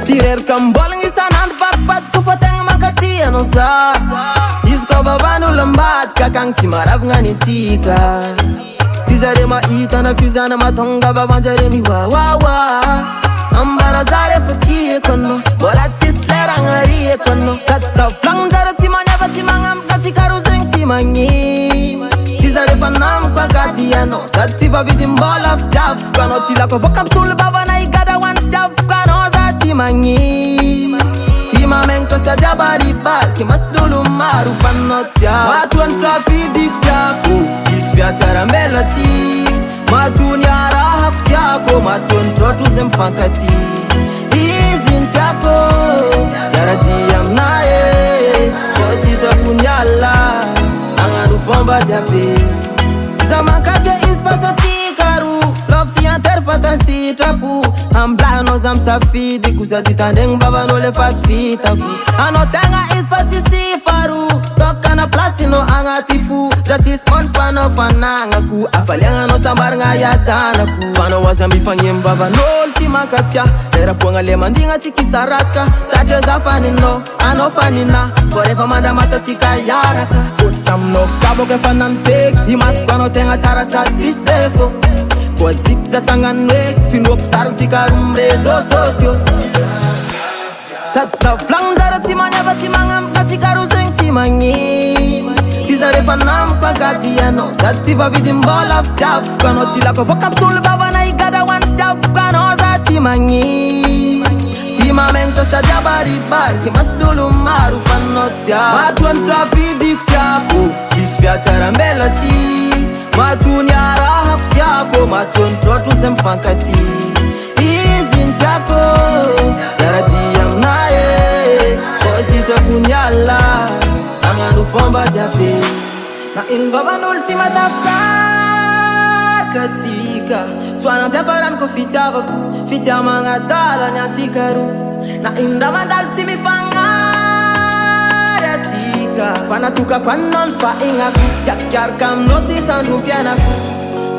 Tirer kamboling isanan papat kufateng makati ano sa Isko babanu lambat kakang timarab ngani tika Tizare maita na fizana matonga babanjare mi wa wa wa Ambara zare fakie kono bola tislera ngari kono Satta flang dara timanya batimangam katikaru zeng timanyi Tizare fanam kwa katiano Satti babidi mbola ftaf Kano tila kwa vokapsul baba na igada one ftaf Kano za timanyi Tima mengto sa jabari bar Kimas dulu maru fanotya Matuan safi diktako Tisfia tara melati Matun yara haktako Matun trotu zemfankati Izintako Yara diyam nae Kosita punyala Anganu fomba jabe Zamakate ispato tikaru Lokti anterfatan sitapu Amblano zam safidi Kusati tandeng baba no le fast fitaku Anotenga ispati sifaru Toka na plasino angatifu Zatis konfano fanangaku Afalianga no sambar ngayatanaku Fano wasambi fangiem baba no ultima katya Lera puanga le mandinga tiki saraka Sate za fanino ano fanina Forever manda mata tika yaraka Futam no kabo ke fanantek Himas kwano tenga tara satis defo Kwa dip za tanganwe Finwok sarang tika rumrezo sosyo Sata flang dara timanya batimangam katikaru zeng timanyi Tizare fanam kwa katiano Sati babidi mbola ftaf Kano tila kwa vokapsul baba na igada one ftaf Kano za timanyi Tima mengto sa jabari bar Kimas dulu maru fanotya Matuan safi diktako Tisfia tara melati Matun yara haktako Matun trotu zemfankati Izintako Yara diyam nae Kosita kunyala Anganu fomba jabe Na inbaban ultima tafsar katika Swana bleparan ko fitavaku Fitya mga dala nyatikaru Na indaman daltimi fangara tika Fanatuka kwanon fa ingaku Yakyar kam no si sandu pianaku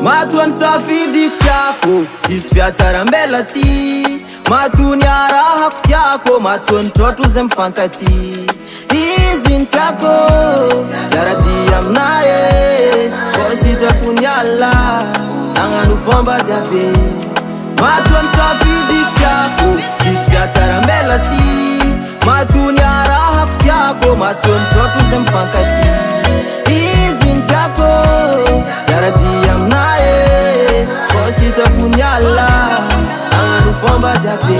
Matuan safi diktako Tisfia tara melati Matun yara haktako Matun trotu zemfankati Izintako Yara diyam nae Kosita punyala Anganu fomba jabe Matuan safi diktako Tisfia tara melati Matun yara haktako Matun trotu zemfankati Izintako Yara diyam nae Kosita punyala Anganu fomba jabe